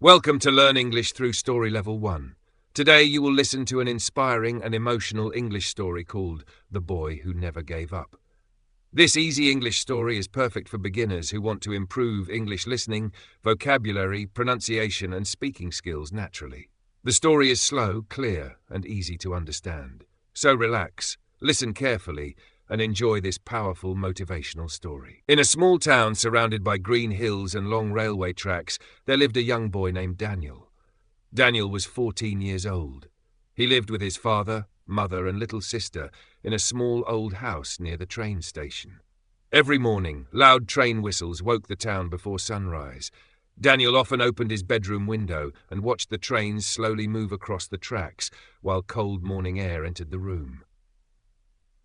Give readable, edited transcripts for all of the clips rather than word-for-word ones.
Welcome to Learn English through Story Level 1. Today you will listen to an inspiring and emotional English story called The Boy Who Never Gave Up. This easy English story is perfect for beginners who want to improve English listening, vocabulary, pronunciation and speaking skills naturally. The story is slow, clear and easy to understand. So relax, listen carefully and enjoy this powerful motivational story. In a small town surrounded by green hills and long railway tracks, there lived a young boy named Daniel. Daniel was 14 years old. He lived with his father, mother and little sister in a small old house near the train station. Every morning, loud train whistles woke the town before sunrise. Daniel often opened his bedroom window and watched the trains slowly move across the tracks while cold morning air entered the room.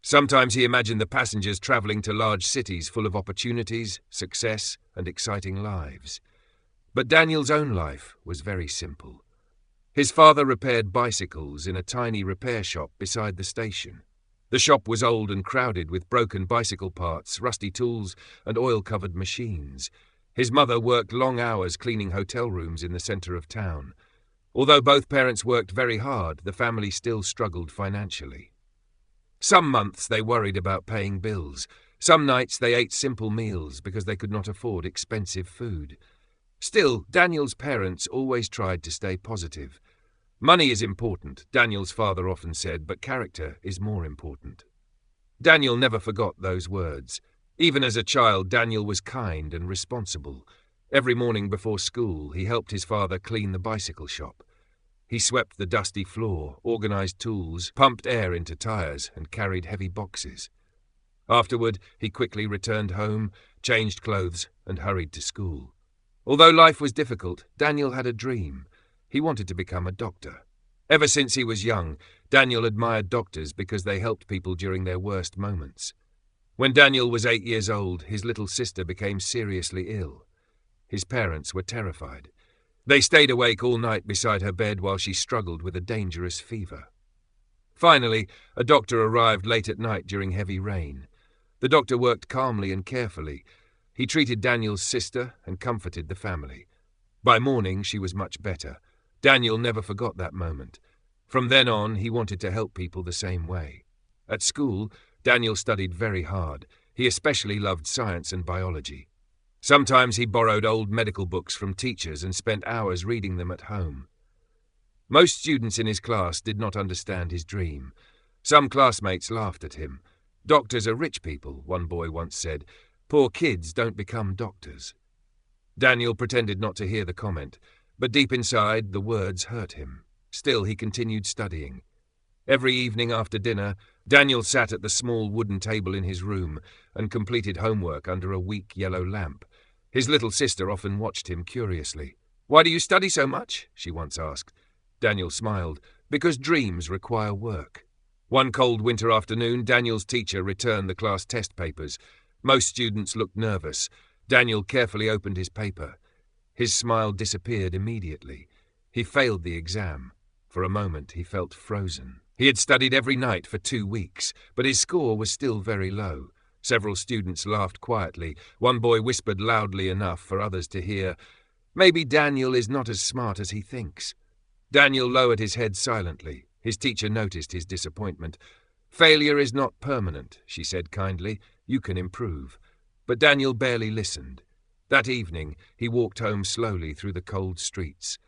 Sometimes he imagined the passengers travelling to large cities full of opportunities, success, and exciting lives. But Daniel's own life was very simple. His father repaired bicycles in a tiny repair shop beside the station. The shop was old and crowded with broken bicycle parts, rusty tools, and oil-covered machines. His mother worked long hours cleaning hotel rooms in the centre of town. Although both parents worked very hard, the family still struggled financially. Some months they worried about paying bills. Some nights they ate simple meals because they could not afford expensive food. Still, Daniel's parents always tried to stay positive. Money is important, Daniel's father often said, but character is more important. Daniel never forgot those words. Even as a child, Daniel was kind and responsible. Every morning before school, he helped his father clean the bicycle shop. He swept the dusty floor, organized tools, pumped air into tires, and carried heavy boxes. Afterward, he quickly returned home, changed clothes, and hurried to school. Although life was difficult, Daniel had a dream. He wanted to become a doctor. Ever since he was young, Daniel admired doctors because they helped people during their worst moments. When Daniel was 8 years old, his little sister became seriously ill. His parents were terrified. They stayed awake all night beside her bed while she struggled with a dangerous fever. Finally, a doctor arrived late at night during heavy rain. The doctor worked calmly and carefully. He treated Daniel's sister and comforted the family. By morning, she was much better. Daniel never forgot that moment. From then on, he wanted to help people the same way. At school, Daniel studied very hard. He especially loved science and biology. Sometimes he borrowed old medical books from teachers and spent hours reading them at home. Most students in his class did not understand his dream. Some classmates laughed at him. "Doctors are rich people," one boy once said. "Poor kids don't become doctors." Daniel pretended not to hear the comment, but deep inside the words hurt him. Still, he continued studying. Every evening after dinner, Daniel sat at the small wooden table in his room and completed homework under a weak yellow lamp. His little sister often watched him curiously. "Why do you study so much?" she once asked. Daniel smiled. "Because dreams require work." One cold winter afternoon, Daniel's teacher returned the class test papers. Most students looked nervous. Daniel carefully opened his paper. His smile disappeared immediately. He failed the exam. For a moment, he felt frozen. He had studied every night for 2 weeks, but his score was still very low. Several students laughed quietly. One boy whispered loudly enough for others to hear, "Maybe Daniel is not as smart as he thinks." Daniel lowered his head silently. His teacher noticed his disappointment. "Failure is not permanent," she said kindly. "You can improve." But Daniel barely listened. That evening, he walked home slowly through the cold streets.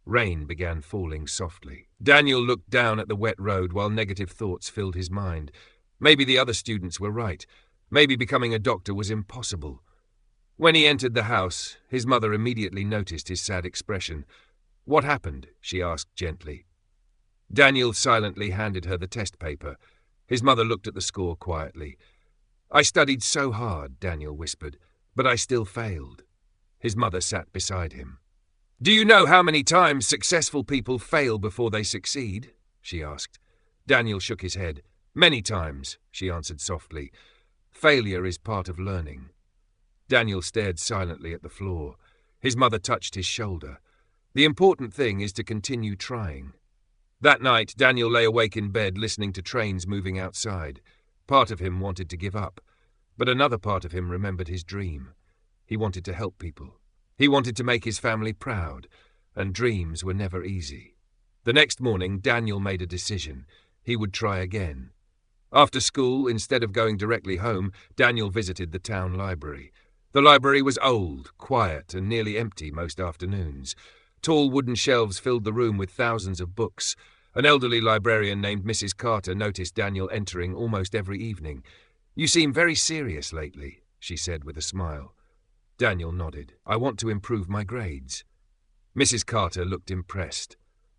Rain began falling softly. Daniel looked down at the wet road while negative thoughts filled his mind. Maybe the other students were right. Maybe becoming a doctor was impossible. When he entered the house, his mother immediately noticed his sad expression. "What happened?" she asked gently. Daniel silently handed her the test paper. His mother looked at the score quietly. "I studied so hard," Daniel whispered, "but I still failed." His mother sat beside him. "Do you know how many times successful people fail before they succeed?" she asked. Daniel shook his head. "Many times," she answered softly. "Failure is part of learning." Daniel stared silently at the floor. His mother touched his shoulder. "The important thing is to continue trying." That night, Daniel lay awake in bed listening to trains moving outside. Part of him wanted to give up, but another part of him remembered his dream. He wanted to help people. He wanted to make his family proud, and dreams were never easy. The next morning, Daniel made a decision. He would try again. After school, instead of going directly home, Daniel visited the town library. The library was old, quiet, and nearly empty most afternoons. Tall wooden shelves filled the room with thousands of books. An elderly librarian named Mrs. Carter noticed Daniel entering almost every evening. "You seem very serious lately," she said with a smile. Daniel nodded. "I want to improve my grades." Mrs. Carter looked impressed.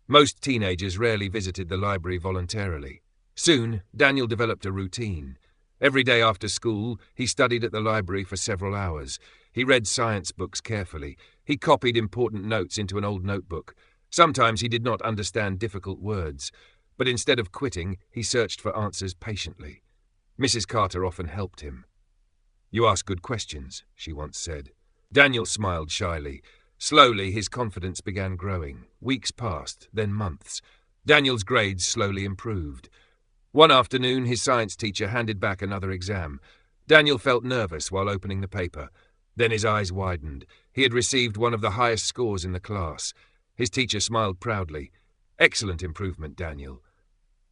Most teenagers rarely visited the library voluntarily. Soon, Daniel developed a routine. Every day after school, he studied at the library for several hours. He read science books carefully. He copied important notes into an old notebook. Sometimes he did not understand difficult words, but instead of quitting, he searched for answers patiently. Mrs. Carter often helped him. "You ask good questions," she once said. Daniel smiled shyly. Slowly, his confidence began growing. Weeks passed, then months. Daniel's grades slowly improved. One afternoon, his science teacher handed back another exam. Daniel felt nervous while opening the paper. Then his eyes widened. He had received one of the highest scores in the class. His teacher smiled proudly. "Excellent improvement, Daniel."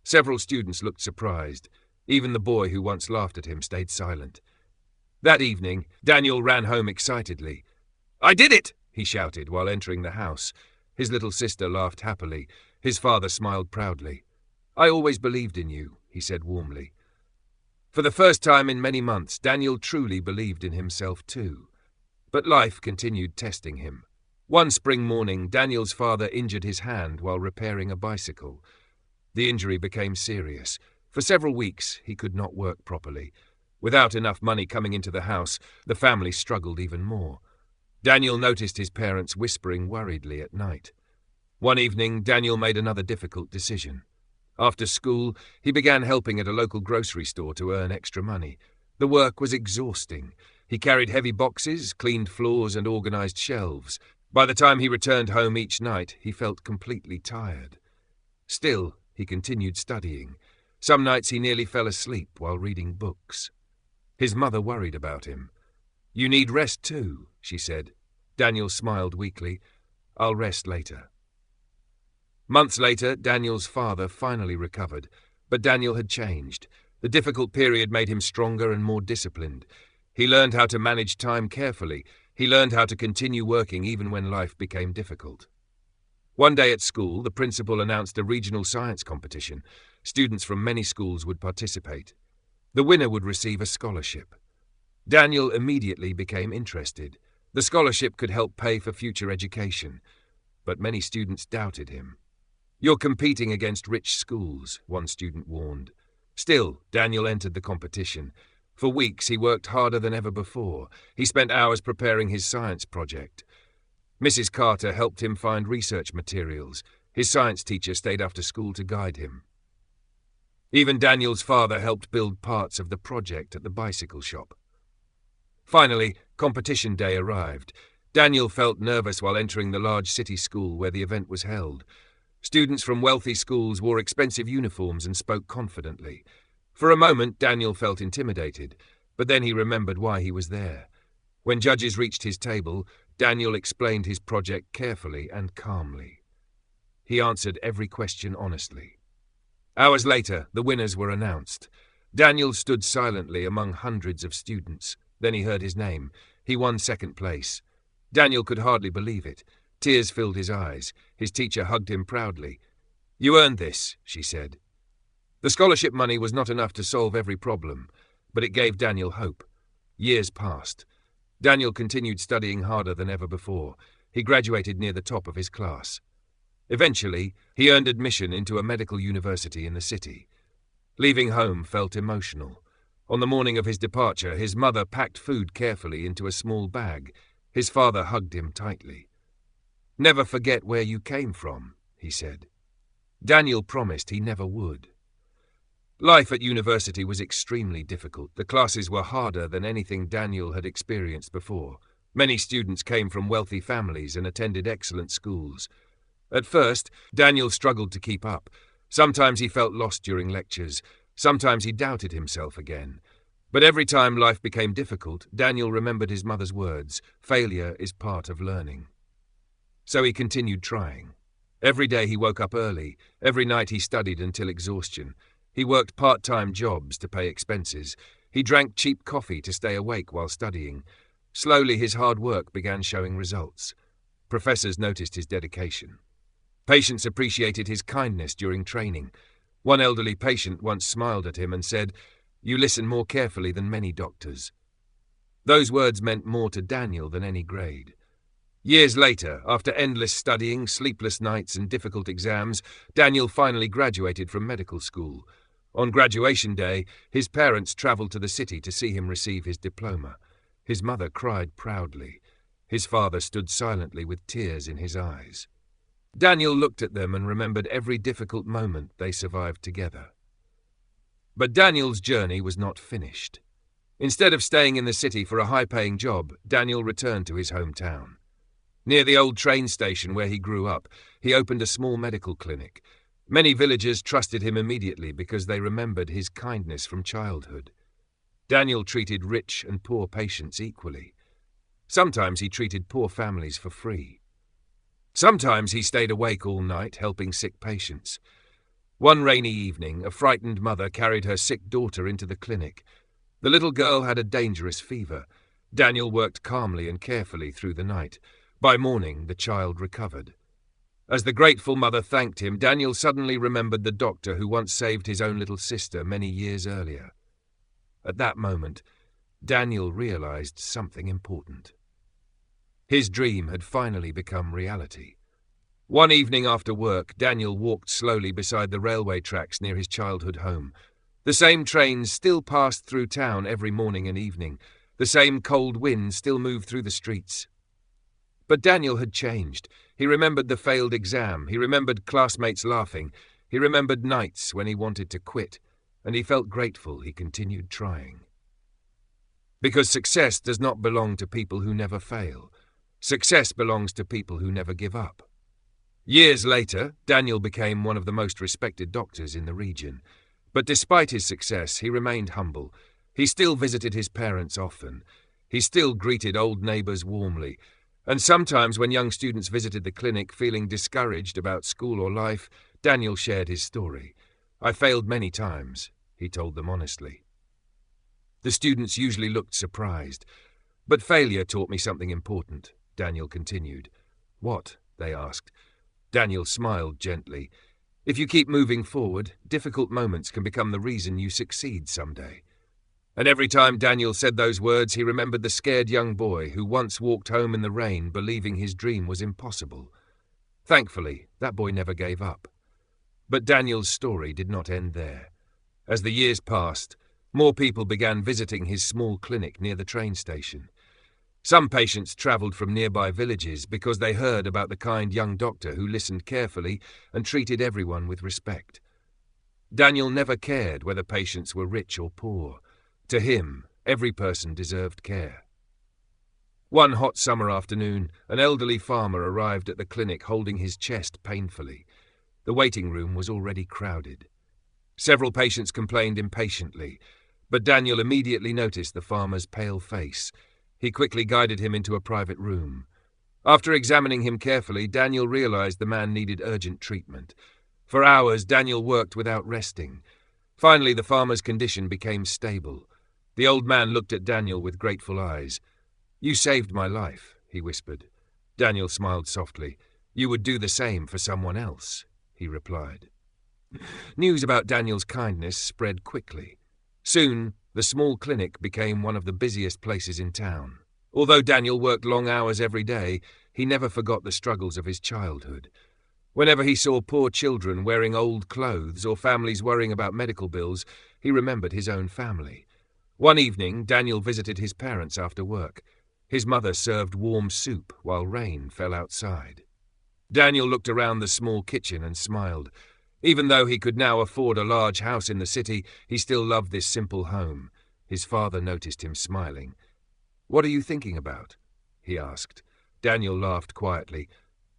Several students looked surprised. Even the boy who once laughed at him stayed silent. That evening, Daniel ran home excitedly. "I did it!" he shouted while entering the house. His little sister laughed happily. His father smiled proudly. "I always believed in you," he said warmly. For the first time in many months, Daniel truly believed in himself too. But life continued testing him. One spring morning, Daniel's father injured his hand while repairing a bicycle. The injury became serious. For several weeks, he could not work properly. Without enough money coming into the house, the family struggled even more. Daniel noticed his parents whispering worriedly at night. One evening, Daniel made another difficult decision. After school, he began helping at a local grocery store to earn extra money. The work was exhausting. He carried heavy boxes, cleaned floors, and organized shelves. By the time he returned home each night, he felt completely tired. Still, he continued studying. Some nights he nearly fell asleep while reading books. His mother worried about him. "You need rest too," she said. Daniel smiled weakly. "I'll rest later." Months later, Daniel's father finally recovered, but Daniel had changed. The difficult period made him stronger and more disciplined. He learned how to manage time carefully. He learned how to continue working even when life became difficult. One day at school, the principal announced a regional science competition. Students from many schools would participate. The winner would receive a scholarship. Daniel immediately became interested. The scholarship could help pay for future education, but many students doubted him. "You're competing against rich schools," one student warned. Still, Daniel entered the competition. For weeks, he worked harder than ever before. He spent hours preparing his science project. Mrs. Carter helped him find research materials. His science teacher stayed after school to guide him. Even Daniel's father helped build parts of the project at the bicycle shop. Finally, competition day arrived. Daniel felt nervous while entering the large city school where the event was held. Students from wealthy schools wore expensive uniforms and spoke confidently. For a moment, Daniel felt intimidated, but then he remembered why he was there. When judges reached his table, Daniel explained his project carefully and calmly. He answered every question honestly. Hours later, the winners were announced. Daniel stood silently among hundreds of students. Then he heard his name. He won second place. Daniel could hardly believe it. Tears filled his eyes. His teacher hugged him proudly. "You earned this," she said. The scholarship money was not enough to solve every problem, but it gave Daniel hope. Years passed. Daniel continued studying harder than ever before. He graduated near the top of his class. Eventually, he earned admission into a medical university in the city. Leaving home felt emotional. On the morning of his departure, his mother packed food carefully into a small bag. His father hugged him tightly. "Never forget where you came from," he said. Daniel promised he never would. Life at university was extremely difficult. The classes were harder than anything Daniel had experienced before. Many students came from wealthy families and attended excellent schools. At first, Daniel struggled to keep up. Sometimes he felt lost during lectures. Sometimes he doubted himself again. But every time life became difficult, Daniel remembered his mother's words, "Failure is part of learning." So he continued trying. Every day he woke up early. Every night he studied until exhaustion. He worked part-time jobs to pay expenses. He drank cheap coffee to stay awake while studying. Slowly his hard work began showing results. Professors noticed his dedication. Patients appreciated his kindness during training. One elderly patient once smiled at him and said, "You listen more carefully than many doctors." Those words meant more to Daniel than any grade. Years later, after endless studying, sleepless nights and difficult exams, Daniel finally graduated from medical school. On graduation day, his parents travelled to the city to see him receive his diploma. His mother cried proudly. His father stood silently with tears in his eyes. Daniel looked at them and remembered every difficult moment they survived together. But Daniel's journey was not finished. Instead of staying in the city for a high-paying job, Daniel returned to his hometown. Near the old train station where he grew up, he opened a small medical clinic. Many villagers trusted him immediately because they remembered his kindness from childhood. Daniel treated rich and poor patients equally. Sometimes he treated poor families for free. Sometimes he stayed awake all night helping sick patients. One rainy evening, a frightened mother carried her sick daughter into the clinic. The little girl had a dangerous fever. Daniel worked calmly and carefully through the night. By morning, the child recovered. As the grateful mother thanked him, Daniel suddenly remembered the doctor who once saved his own little sister many years earlier. At that moment, Daniel realized something important. His dream had finally become reality. One evening after work, Daniel walked slowly beside the railway tracks near his childhood home. The same trains still passed through town every morning and evening. The same cold wind still moved through the streets. But Daniel had changed. He remembered the failed exam. He remembered classmates laughing. He remembered nights when he wanted to quit. And he felt grateful he continued trying. Because success does not belong to people who never fail. Success belongs to people who never give up. Years later, Daniel became one of the most respected doctors in the region. But despite his success, he remained humble. He still visited his parents often. He still greeted old neighbors warmly. And sometimes when young students visited the clinic feeling discouraged about school or life, Daniel shared his story. "I failed many times," he told them honestly. The students usually looked surprised. "But failure taught me something important," Daniel continued. "What?" they asked. Daniel smiled gently. "If you keep moving forward, difficult moments can become the reason you succeed someday." And every time Daniel said those words, he remembered the scared young boy who once walked home in the rain believing his dream was impossible. Thankfully, that boy never gave up. But Daniel's story did not end there. As the years passed, more people began visiting his small clinic near the train station. Some patients travelled from nearby villages because they heard about the kind young doctor who listened carefully and treated everyone with respect. Daniel never cared whether patients were rich or poor. To him, every person deserved care. One hot summer afternoon, an elderly farmer arrived at the clinic holding his chest painfully. The waiting room was already crowded. Several patients complained impatiently, but Daniel immediately noticed the farmer's pale face. He quickly guided him into a private room. After examining him carefully, Daniel realized the man needed urgent treatment. For hours, Daniel worked without resting. Finally, the farmer's condition became stable. The old man looked at Daniel with grateful eyes. "You saved my life," he whispered. Daniel smiled softly. "You would do the same for someone else," he replied. News about Daniel's kindness spread quickly. Soon, the small clinic became one of the busiest places in town. Although Daniel worked long hours every day, he never forgot the struggles of his childhood. Whenever he saw poor children wearing old clothes or families worrying about medical bills, he remembered his own family. One evening, Daniel visited his parents after work. His mother served warm soup while rain fell outside. Daniel looked around the small kitchen and smiled. Even though he could now afford a large house in the city, he still loved this simple home. His father noticed him smiling. "What are you thinking about?" he asked. Daniel laughed quietly.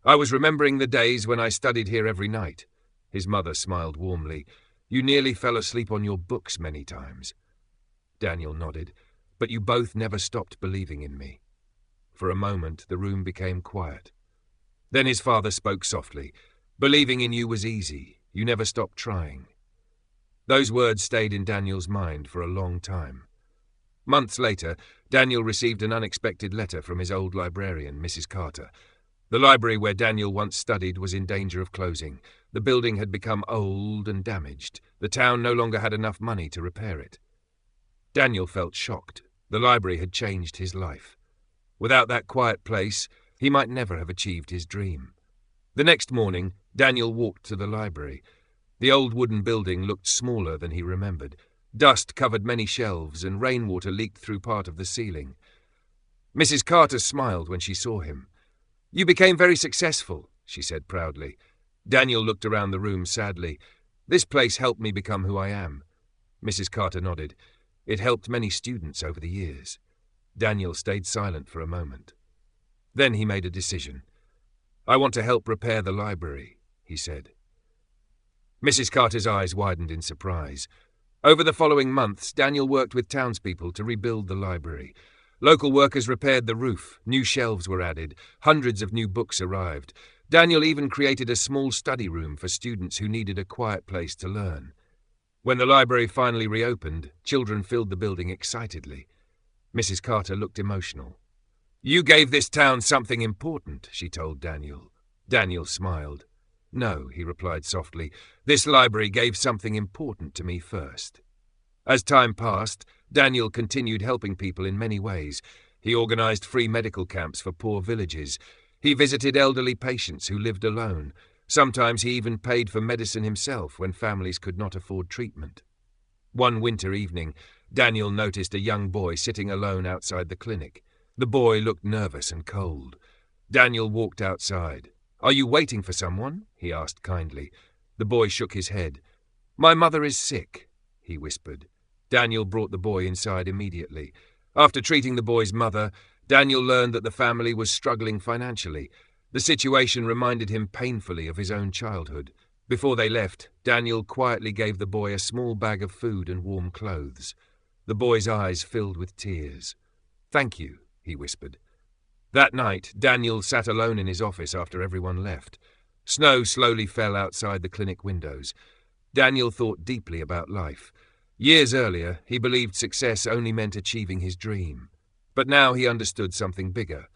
"I was remembering the days when I studied here every night." His mother smiled warmly. "You nearly fell asleep on your books many times." Daniel nodded. "But you both never stopped believing in me." For a moment, the room became quiet. Then his father spoke softly. Believing in you was easy. You never stopped trying. Those words stayed in Daniel's mind for a long time. Months later, Daniel received an unexpected letter from his old librarian, Mrs. Carter. The library where Daniel once studied was in danger of closing. The building had become old and damaged. The town no longer had enough money to repair it. Daniel felt shocked. The library had changed his life. Without that quiet place, he might never have achieved his dream. The next morning, Daniel walked to the library. The old wooden building looked smaller than he remembered. Dust covered many shelves and rainwater leaked through part of the ceiling. Mrs. Carter smiled when she saw him. "You became very successful," she said proudly. Daniel looked around the room sadly. "This place helped me become who I am." Mrs. Carter nodded. "It helped many students over the years." Daniel stayed silent for a moment. Then he made a decision. "I want to help repair the library," he said. Mrs. Carter's eyes widened in surprise. Over the following months, Daniel worked with townspeople to rebuild the library. Local workers repaired the roof, new shelves were added, hundreds of new books arrived. Daniel even created a small study room for students who needed a quiet place to learn. When the library finally reopened, children filled the building excitedly. Mrs. Carter looked emotional. "You gave this town something important," she told Daniel. Daniel smiled. "No," he replied softly. "This library gave something important to me first." As time passed, Daniel continued helping people in many ways. He organized free medical camps for poor villages. He visited elderly patients who lived alone. Sometimes he even paid for medicine himself when families could not afford treatment. One winter evening, Daniel noticed a young boy sitting alone outside the clinic. The boy looked nervous and cold. Daniel walked outside. "Are you waiting for someone?" he asked kindly. The boy shook his head. "My mother is sick," he whispered. Daniel brought the boy inside immediately. After treating the boy's mother, Daniel learned that the family was struggling financially. The situation reminded him painfully of his own childhood. Before they left, Daniel quietly gave the boy a small bag of food and warm clothes. The boy's eyes filled with tears. "Thank you," he whispered. That night, Daniel sat alone in his office after everyone left. Snow slowly fell outside the clinic windows. Daniel thought deeply about life. Years earlier, he believed success only meant achieving his dream. But now he understood something bigger.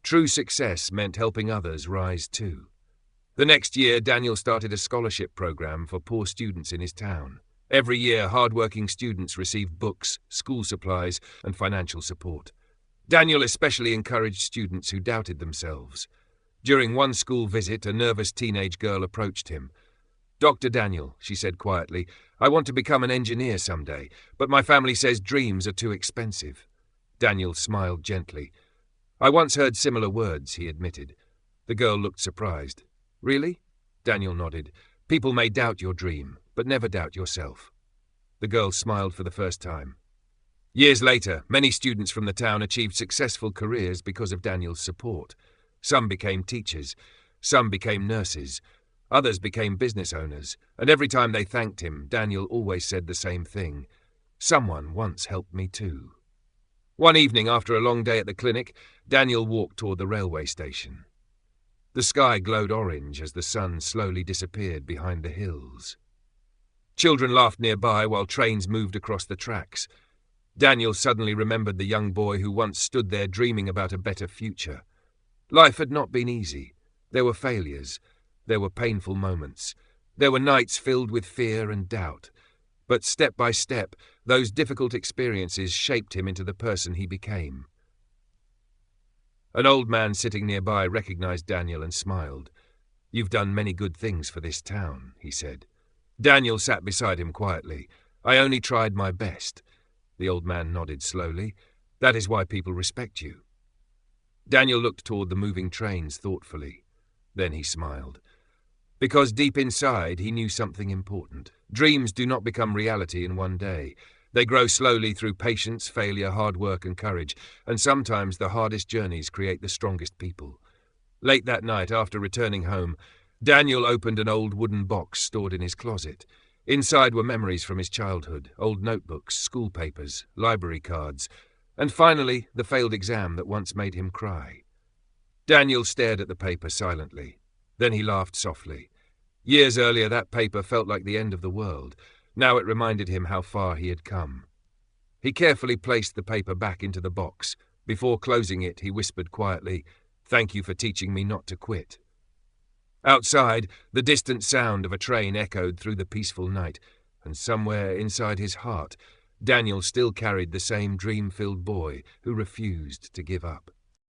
True success meant helping others rise too. The next year, Daniel started a scholarship program for poor students in his town. Every year, hard-working students received books, school supplies, and financial support. Daniel especially encouraged students who doubted themselves. During one school visit, a nervous teenage girl approached him. "Dr. Daniel," she said quietly, "I want to become an engineer someday, but my family says dreams are too expensive." Daniel smiled gently. "I once heard similar words," he admitted. The girl looked surprised. "Really?" Daniel nodded. "People may doubt your dream, but never doubt yourself." The girl smiled for the first time. Years later, many students from the town achieved successful careers because of Daniel's support. Some became teachers, some became nurses, others became business owners, and every time they thanked him, Daniel always said the same thing: "Someone once helped me too." One evening, after a long day at the clinic, Daniel walked toward the railway station. The sky glowed orange as the sun slowly disappeared behind the hills. Children laughed nearby while trains moved across the tracks. Daniel suddenly remembered the young boy who once stood there dreaming about a better future. Life had not been easy. There were failures. There were painful moments. There were nights filled with fear and doubt. But step by step, those difficult experiences shaped him into the person he became. An old man sitting nearby recognized Daniel and smiled. "You've done many good things for this town," he said. Daniel sat beside him quietly. "I only tried my best." The old man nodded slowly. "That is why people respect you." Daniel looked toward the moving trains thoughtfully. Then he smiled. Because deep inside he knew something important. Dreams do not become reality in one day. They grow slowly through patience, failure, hard work, and courage, and sometimes the hardest journeys create the strongest people. Late that night, after returning home, Daniel opened an old wooden box stored in his closet. Inside were memories from his childhood, old notebooks, school papers, library cards, and finally the failed exam that once made him cry. Daniel stared at the paper silently. Then he laughed softly. Years earlier, that paper felt like the end of the world. Now it reminded him how far he had come. He carefully placed the paper back into the box. Before closing it, he whispered quietly, "Thank you for teaching me not to quit." Outside, the distant sound of a train echoed through the peaceful night, and somewhere inside his heart, Daniel still carried the same dream-filled boy who refused to give up.